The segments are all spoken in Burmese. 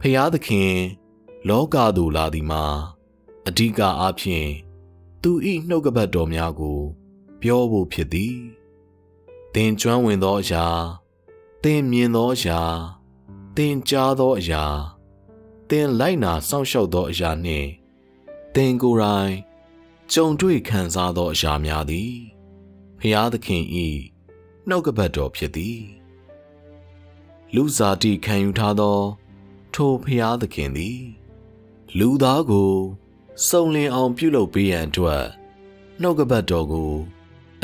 ဖျားသခင်လောကသို့လာသည်မှာအဓိကအားဖြင့်သူ၏နှုတ်ကပတ်တော်များကိုပြောဖို့ဖြစ်သည်သင်ကျွမ်းဝင်သောအရာသင်မြင်သောအရာသင်ကြားသောအရာသင်လိုက်နာစောင့်ရှောက်သောအရာနှင့်သင်ကိုယ်တိုင်ကြုံတွေ့ခံစားသောအရာများသည်ဖျားသခင်၏နှုတ်ကပတ်တော်ဖြစ်သည်လူစားတိခံယူထားသောထိုဖျားသခင်သည်လူသားကိုစုံလင်အောင်ပြုလုပ်ပေးရန်အတွက်နှုတ်ကပတ်တော်ကို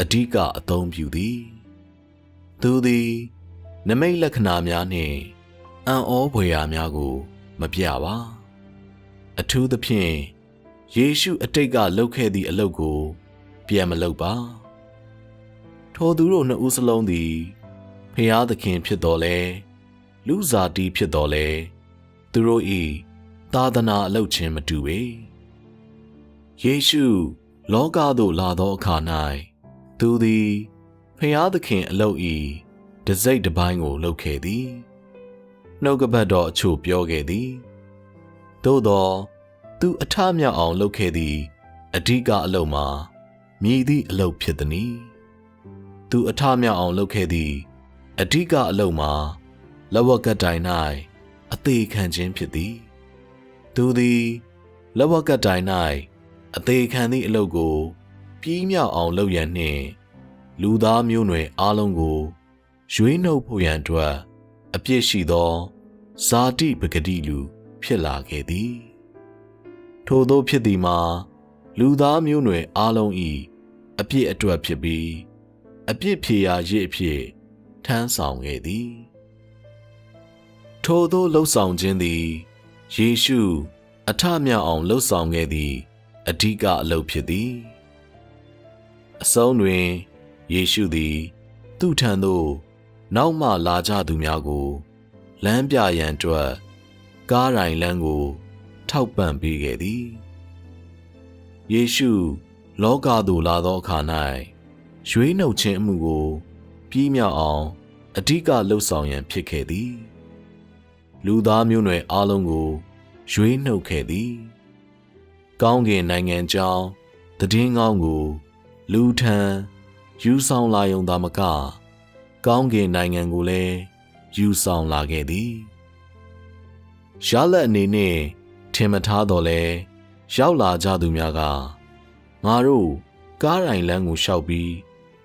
အဓိကအသုံးပြုသည်သူသည်နမိတ်လက္ခဏာများနှင့်အံ့ဩဖွယ်ရာများကိုမပြပါအထူးသဖြင့်ယေရှုအတိတ်ကလုပ်ခဲ့သည့်အလုပ်ကိုပြန်မလုပ်ပါထိုသူတို့နှစ်ဦးစလုံးသည်ဖျားသခင်ဖြစ်တော်လဲလူစားတိဖြစ်တော်လဲသူတို့၏သာသနာအလုပ်ချင်းမတူပေယေရှုလောကသို့လာသောအခါ၌သူသည်ဖျားသခင်အလုပ်၏တစိတ်တစ်ပိုင်းကိုလုပ်ခဲ့သည်နှုတ်ကပတ်တော်အချို့ပြောခဲ့သည်သို့သောသူအထမြောက်အောင်လုပ်ခဲ့သည့်အဓိကအလုပ်မှာမြည်သည့်အလုပ်ဖြစ်သည်။သူအထမြောက်အောင်လုပ်ခဲ့သည့်အဓိကအလုပ်မှာလက်ဝါးကပ်တိုင်၌အသေးခံခြင်းဖြစ်သည်။သူသည်လက်ဝါးကပ်တိုင်၌အသေးခံသည့်အလုပ်ကိုပြီးမြောက်အောင်လုပ်ရန်နှင့်လူသားမျိုးနွယ်အားလုံးကိုရွေးနှုတ်ဖို့ရန်အတွက်အပြစ်ရှိသောဇာတိပဂတိလူဖြစ်လာခဲ့သည်ထို့သောဖြစ်သည်မှာလူသားမျိုးနွယ်အားလုံး၏အပြစ်အတွက်ဖြစ်ပြီးအပြစ်ဖြေရာရစ်အဖြစ်ထမ်းဆောင်ခဲ့သည်ထို့သောလှုပ်ဆောင်ခြင်းသည်ယေရှုအထမြောက်အောင်လှုပ်ဆောင်ခဲ့သည့်အဓိကအလုပ်ဖြစ်သည်အဆုံးတွင်ယေရှုသည်သူ့ထံသို့နောက်မှလာကြသူများကိုလမ်းပြရန်အတွက်ကားတိုင်လမ်းကိုထောက်ပံ့ပေးခဲ့သည်ယေရှုလောကသို့လာသောအခါ၌ရွေးနှုတ်ခြင်းအမှုကိုပြီးမြောက်အောင်အဓိကလှုပ်ဆောင်ရန်ဖြစ်ခဲ့သည်လူသားမျိုးနွယ်အားလုံးကိုရွေးနှုတ်ခဲ့သည်ကောင်းကင်နိုင်ငံကြောင်းတည်င်းကောင်းကိုလူထံယူဆောင်လာရုံသာမကကောင်းကင်နိုင်ငံကိုလည်းယူဆောင်လာခဲ့သည်ရလက်အနေနဲ့ထင်မထားတော့လဲရောက်လာကြသူများကငါတို့ကားတိုင်လမ်းကိုလျှောက်ပြီး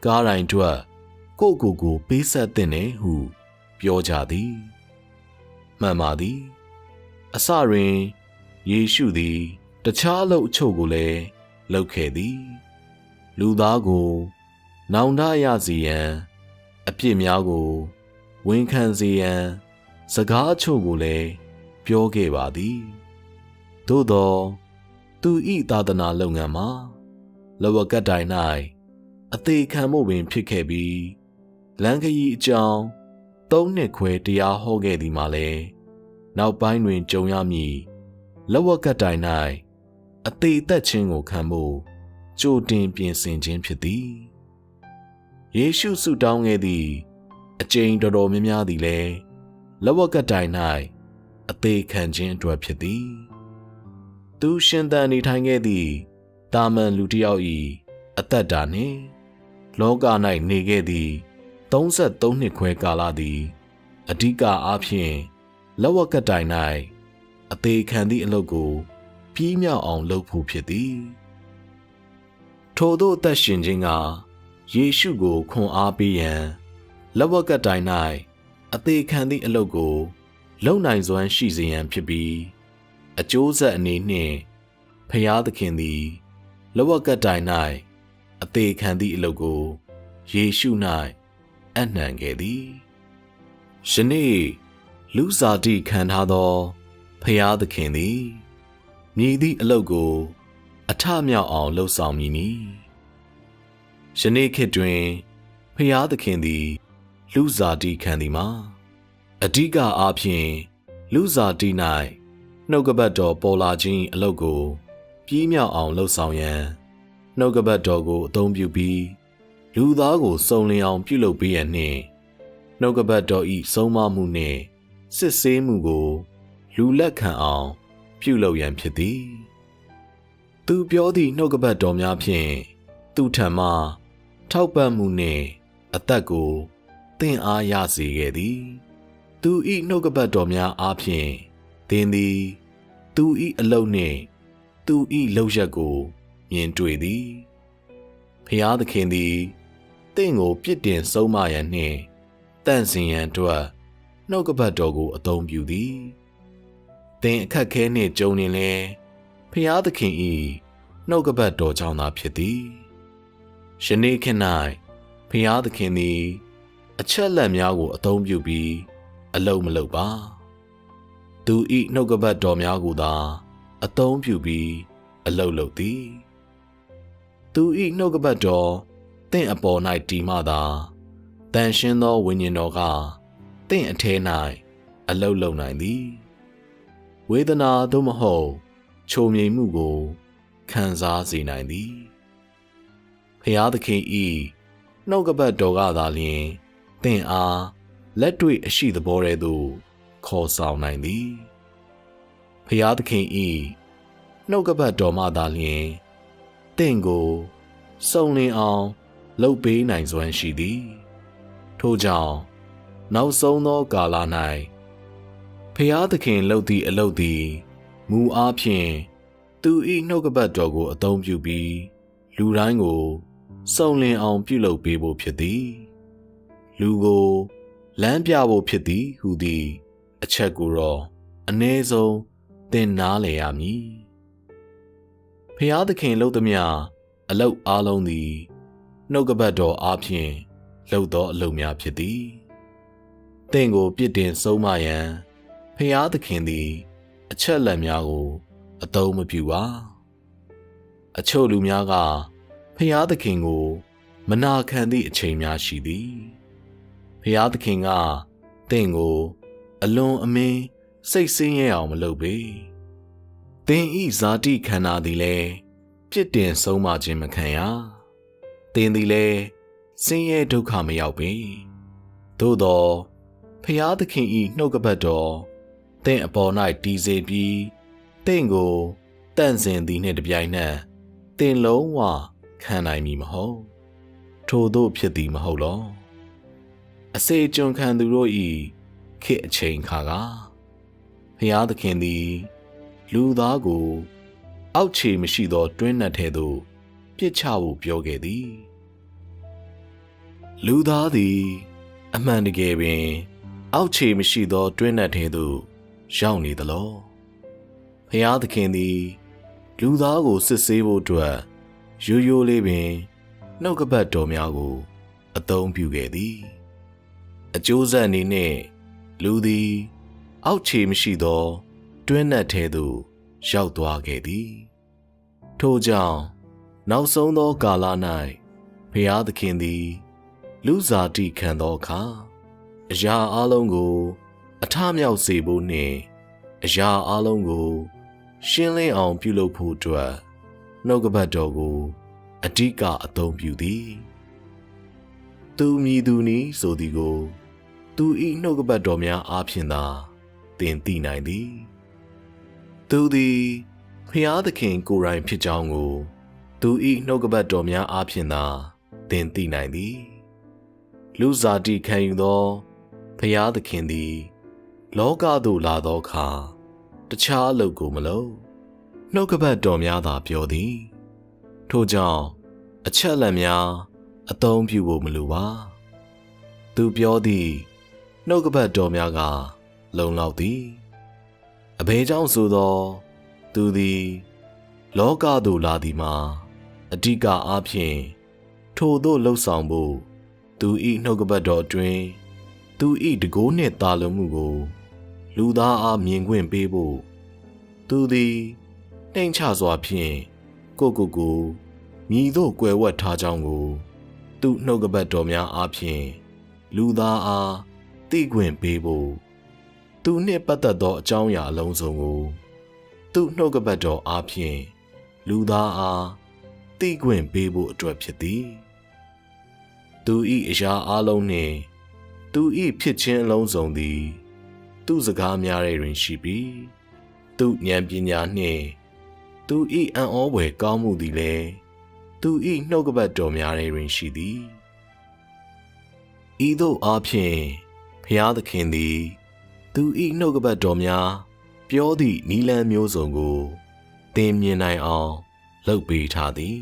ကားတိုင်အတွက်ကိုပေးဆက်တဲ့နေဟုပြောကြသည်မှန်ပါသည်အစတွင်ယေရှုသည်တခြားအလုပ်အချို့ကိုလည်းလုပ်ခဲ့သည်လူသားကိုနောင်တရစေရန်အပြစ်များကိုဝန်ခံစေရန်စကားအချို့ကိုလည်းပြောခဲ့ပါသည်သို့သောသူ၏သာသနာလုပ်ငန်းမှာလက်ဝါးကပ်တိုင်၌အသေးခံမှုပင်ဖြစ်ခဲ့ပြီးလမ်းခရီးအကြောင်း3 နှစ်ခွဲတရားဟောခဲ့သည်မှာလည်းနောက်ပိုင်းတွင်ကြုံရမည်လက်ဝါးကပ်တိုင်၌အသေးသက်ခြင်းကိုခံဖို့ကြိုတင်ပြင်ဆင်ခြင်းဖြစ်သည်ယေရှုဆုတောင်းခဲ့သည့်အကျင့်တော်များများသည်လည်းလက်ဝါးကပ်တိုင်၌အသေးခံခြင်းအတွက်ဖြစ်သည်သူရှင်သန်နေထိုင်ခဲ့သည့်တာမန်လူတစ်ယောက်၏အသက်တာနှင့်လောက၌နေခဲ့သည့်33 နှစ်ခွဲကာလသည်အဓိကအားဖြင့်လက်ဝါးကပ်တိုင်၌အသေးခံသည့်အလုပ်ကိုပြီးမြောက်အောင်လုပ်ဖို့ဖြစ်သည်ထိုသို့အသက်ရှင်ခြင်းကယေရှုကိုခွန်အားပေးရန်လက်ဝါးကပ်တိုင်၌အသေးခံသည့်အလုပ်ကိုလုပ်နိုင်စွမ်းရှိစေရန်ဖြစ်ပြီးအကျိုးဆက်အနေနှင့်ဖျားသခင်သည်လက်ဝါးကပ်တိုင်၌အသေးခံသည့်အလုပ်ကိုယေရှု၌အနှံခဲ့သည်ယနေ့လူစားတိခံထားသောဖျားသခင်သည်မြည်သည့်အလုပ်ကိုအထမြောက်အောင်လှုပ်ဆောင်မည်နီယနေ့ခေတ်တွင်ဖျားသခင်သည်လူစားတိခံသည်မှာအဓိကအားဖြင့်လူစားတိ၌နှုတ်ကပတ်တော်ပေါ်လာခြင်းအလုပ်ကိုပြီးမြောက်အောင်လှုပ်ဆောင်ရန်နှုတ်ကပတ်တော်ကိုအသုံးပြုပြီးလူသားကိုစုံလင်အောင်ပြုလုပ်ပေးရန်နှင့်နှုတ်ကပတ်တော်၏ဆုံးမမှုနှင့်စစ်ဆေးမှုကို လူလက်ခံအောင်ပြုလုပ်ရန်ဖြစ်သည်သူပြောသည့်နှုတ်ကပတ်တော်များဖြင့်သူထံမှထောက်ပံ့မှုနှင့်အသက်ကိုသင်အားရစေခဲ့သည်သူ၏နှုတ်ကပတ်တော်များအားဖြင့်သင်သည်သူ၏အလုပ်နှင့်သူ၏လုပ်ရက်ကိုမြင်တွေ့သည်ဖျားသခင်သည်သင်ကိုပြစ်တင်ဆုံးမရန်နှင့်တန့်စင်ရန်အတွက်နှုတ်ကပတ်တော်ကိုအသုံးပြုသည်သင်အခက်ခဲနှင့်ကြုံနေလဲဖျားသခင်၏နှုတ်ကပတ်တော်ကြောင့်သာဖြစ်သည်ယနေ့ခေတ်၌ဖျားသခင်သည်အချက်လက်များကိုအသုံးပြုပြီးအလုံးမလုပ်ပါသူ၏နှုတ်ကပတ်တော်များကိုသာအသုံးပြုပြီးအလုံးလုပ်သည်သူ၏နှုတ်ကပတ်တော်သင်အပေါ်၌တည်မှသာတန်ရှင်းသောဝိညာဉ်တော်ကသင်အထဲ၌အလုံးလုံးနိုင်သည်ဝေဒနာသို့မဟုတ်ချိုမြိန်မှုကိုခံစားစေနိုင်သည်ဖျားသခင်၏နှုတ်ကပတ်တော်ကသာလျှင်သင်အားလက်တွေ့အရှိသဘောတည်းသို့ခေါ်ဆောင်နိုင်သည်ဖျားသခင်၏နှုတ်ကပတ်တော်မှသာလျှင်သင်ကိုစုံလင်အောင်လုပ်ပေးနိုင်စွမ်းရှိသည်ထို့ကြောင့်နောက်ဆုံးသောကာလ၌ဖျားသခင်လုပ်သည့်အလုပ်သည်မူအားဖြင့်သူ၏နှုတ်ကပတ်တော်ကိုအသုံးပြုပြီးလူတိုင်းကိုစုံလင်အောင်ပြုလုပ်ပေးဖို့ဖြစ်သည်လူကိုလမ်းပြဖို့ဖြစ်သည်ဟူသည့်အချက်ကိုတော့အနည်းဆုံးသင်နားလည်ရမည်ဖျားသခင်လုပ်သည်များအလုပ်အားလုံးသည်နှုတ်ကပတ်တော်အားဖြင့်လုပ်သောအလုပ်များဖြစ်သည်သင်ကိုပြစ်တင်ဆုံးမရန်ဖျားသခင်သည်အချက်လက်များကိုအသုံးမပြုပါအချို့လူများကဖျားသခင်ကိုမနာခံသည့်အချိန်များရှိသည်ဖျားသခင်ကသင်ကိုအလွန်အမင်းစိတ်ဆင်းရဲအောင်မလုပ်ပေသင်ဤဇာတိခန္ဓာသည်လည်းပြစ်တင်ဆုံးမခြင်းမခံရသင်သည်လည်းဆင်းရဲဒုက္ခမရောက်ပေသို့သောဖျားသခင်ဤနှုတ်ကပတ်တော်သင်အပေါ်၌တည်စေပြီးသင်ကိုတန့်စင်သည်နှင့်တပြိုင်နက်သင်လုံးဝခံနိုင်မည်မဟုတ်ထို့သို့ဖြစ်သည်မဟုတ်လောအစေကျွန်ခံသူတို့၏ခေတ်အချိန်ခါကဖျားသခင်သည်လူသားကိုအောက်ခြေမရှိသောတွင်းနက်ထဲသို့ပြစ်ချဖို့ပြောခဲ့သည်လူသားသည်အမှန်တကယ်ပင်အောက်ခြေမရှိသောတွင်းနက်ထဲသို့ရောက်နေသလောဖျားသခင်သည်လူသားကိုစစ်ဆေးဖို့အတွက်ရိုးရိုးလေးပင်နှုတ်ကပတ်တော်များကိုအသုံးပြုခဲ့သည်အကျိုးဆက်အနေနဲ့လူသည်အောက်ခြေမရှိသောတွင်းနက်ထဲသို့ရောက်သွားခဲ့သည်ထို့ကြောင့်နောက်ဆုံးသောကာလ၌ဘုရားသခင်သည်လူစားတိခံသောအခါအရာအလုံးကိုအထမြောက်စေဖို့နှင့်အရာအလုံးကိုရှင်းလင်းအောင်ပြုလုပ်ဖို့အတွက်နှုတ်ကပတ်တော်ကိုအဓိကအသုံးပြုသည်သူမည်သူနည်းဆိုသည်ကိုသူ၏နှုတ်ကပတ်တော်များအားဖြင့်သာသင်သိနိုင်သည်သူသည်ဖျားသခင်ကိုယ်တိုင်ဖြစ်ကြောင်းကိုသူ၏နှုတ်ကပတ်တော်များအားဖြင့်သာသင်သိနိုင်သည်လူစားတိခံယူသောဖျားသခင်သည်လောကသို့လာသောအခါတခြားအလုပ်ကိုမလုပ်နှုတ်ကပတ်တော်များသာပြောသည်ထို့ကြောင့်အချက်လက်များအသုံးပြုဖို့မလိုပါသူပြောသည့်နှုတ်ကပတ်တော်များကလုံလောက်သည်အဘယ်ကြောင့်ဆိုသောသူသည်လောကသို့လာသည်မှာအဓိကအားဖြင့်ထိုသို့လှုပ်ဆောင်ဖို့သူ၏နှုတ်ကပတ်တော်အတွင်းသူ၏တကိုးနှင့်သာလွန်မှုကိုလူသားအားမြင်ခွင့်ပေးဖို့သူသည်နှိမ်ချစွာဖြင့်ကိုမြည်သို့ကွယ်ဝတ်ထားကြောင်းကိုသူ့နှုတ်ကပတ်တော်များအားဖြင့်လူသားအားသိခွင့်ပေးဖို့သူနှင့်ပတ်သက်သောအကြောင်းအရာအလုံးစုံကိုသူ့နှုတ်ကပတ်တော်အားဖြင့်လူသားအားသိခွင့်ပေးဖို့အတွက်ဖြစ်သည်သူ၏အရာအလုံးနှင့်သူ၏ဖြစ်ခြင်းအလုံးစုံသည် သူ့စကားများတဲ့တွင်ရှိပြီးသူ့ဉာဏ်ပညာနှင့်သူ၏အံ့ဩဖွယ်ကောင်းမှုသည်လည်းသူ၏နှုတ်ကပတ်တော်များတဲ့တွင်ရှိသည်ဤသို့အားဖြင့်ဖျားသခင်သည်သူ၏နှုတ်ကပတ်တော်များပြောသည့်နီလန်းမျိုးစုံကိုသင်မြင်နိုင်အောင်လုပ်ပေးထားသည်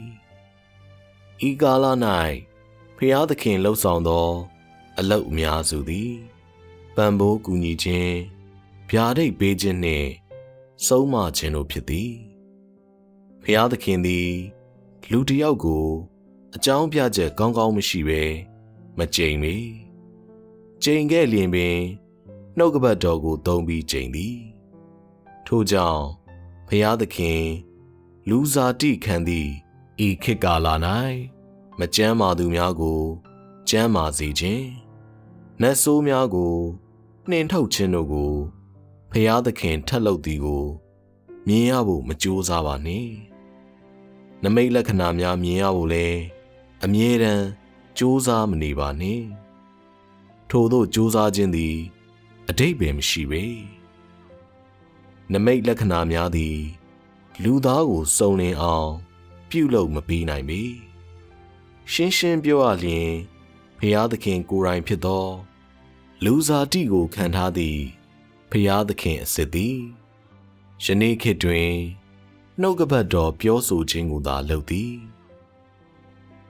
ဤကာလ၌ဖျားသခင်လှုပ်ဆောင်သောအလုပ်အများစုသည်ပံ့ပိုးကူညီခြင်းဗျာဒိတ်ပေးခြင်းနှင့်ဆုံးမခြင်းတို့ဖြစ်သည်ဖျားသခင်သည်လူတစ်ယောက်ကိုအကြောင်းပြချက်ကောင်းကောင်းမရှိဘဲမကြိမ်ပေကြိမ်ခဲ့လျင်ပင်နှုတ်ကပတ်တော်ကိုသုံးပြီးကြိမ်သည်ထို့ကြောင့်ဖျားသခင်လူစားတိခံသည့်ဤခေတ်ကာလ၌မကျမ်းမာသူများကိုကျမ်းမာစေခြင်းနတ်ဆိုးများကိုနှင်ထုတ်ခြင်းတို့ကိုဖျားသခင်ထက်လုပ်သည်ကိုမြင်ရဖို့မကြိုးစားပါနှင့်နမိတ်လက္ခဏာများမြင်ရဖို့လဲအမြဲတမ်းကြိုးစားမနေပါနှင့်ထို့သောကြိုးစားခြင်းသည်အဓိပ္ပာယ်မရှိပေနမိတ်လက္ခဏာများသည်လူသားကိုစုံလင်အောင်ပြုလုပ်မပေးနိုင်ပေရှင်းရှင်းပြောရလျင်ဖျားသခင်ကိုယ်တိုင်ဖြစ်သောလူစားတိကိုခံထားသည့်ဖျားသခင်အစစ်သည်ယနေ့ခေတ်တွင်နှုတ်ကပတ်တော်ပြောဆိုခြင်းကိုသာလုပ်သည်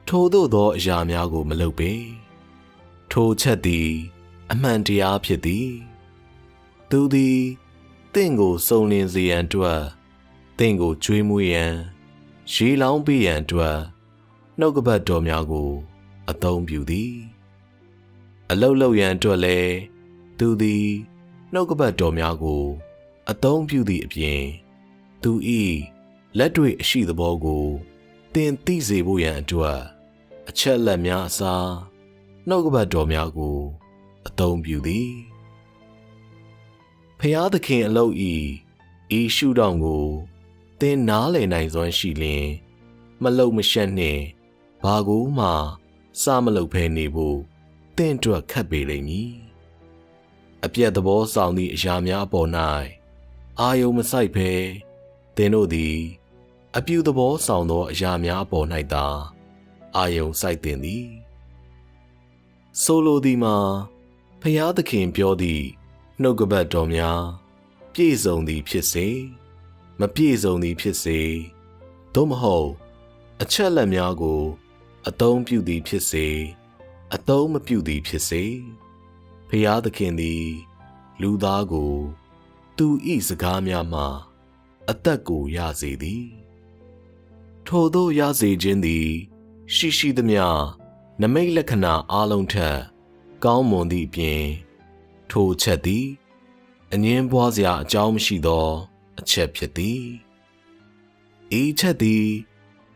ထိုသို့သောအရာများကိုမလုပ်ပေထိုချက်သည်အမှန်တရားဖြစ်သည်သူသည်သင်ကိုစုံလင်စေရန်အတွက်သင်ကိုကျွေးမွေးရန်ရေလောင်းပေးရန်အတွက်နှုတ်ကပတ်တော်များကိုအသုံးပြုသည်အလုတ်လုပ်ရန်အတွက်လည်းသူသည်နှုတ်ကပတ်တော်များကိုအသုံးပြုသည့်အပြင်သူ၏လက်တွေ့အရှိသဘောကိုသင်သိစေဖို့ရန်အတွက်အချက်လက်များအစားနှုတ်ကပတ်တော်များကိုအသုံးပြုသည်ဖျားသခင်အလုပ်ဤရှုထောင့်ကိုသင်နားလည်နိုင်စွမ်းရှိလျင်မလုံမရှက်နှင့်ဘာကိုမှစမလုပ်ဖဲနေဖို့သင်အတွက်ခက်ပေလိမ့်မည်အပြတ်သဘောဆောင်သည့်အရာများအပေါ်၌အာယုံမဆိုင်ဘဲသင်တို့သည်အပြုသဘောဆောင်သောအရာများအပေါ်၌သာအာယုံစိုက်သင့်သည်ဆိုလိုသည်မှာဖျားသခင်ပြောသည့်နှုတ်ကပတ်တော်များပြည့်စုံသည်ဖြစ်စေမပြည့်စုံသည်ဖြစ်စေသို့မဟုတ်အချက်လက်များကိုအသုံးပြုသည်ဖြစ်စေအသုံးမပြုသည်ဖြစ်စေဖျားသခင်သည်လူသားကိုသူ၏စကားများမှအသက်ကိုရစေသည်ထို့သောရစေခြင်းသည်ရှိသမျှနမိတ်လက္ခဏာအလုံးထက်ကောင်းမွန်သည့်အပြင်ထိုချက်သည်အငြင်းပွားစရာအကြောင်းမရှိသောအချက်ဖြစ်သည်ဤချက်သည်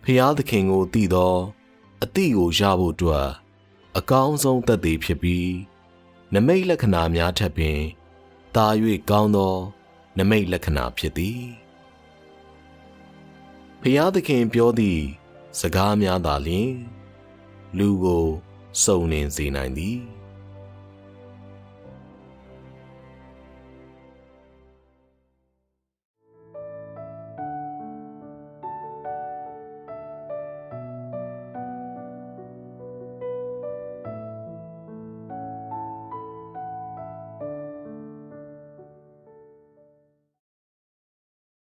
ဖျားသခင်ကိုတည်သောအသည့်ကိုရဖို့အတွက်အကောင်းဆုံးသက်သေဖြစ်ပြီးနမိတ်လက္ခဏာများထက်ပင်သာ၍ကောင်းသောနမိတ်လက္ခဏာဖြစ်သည်ဖျားသခင်ပြောသည့်စကားများသာလျှင်လူကိုစုံလင်စေနိုင်သည်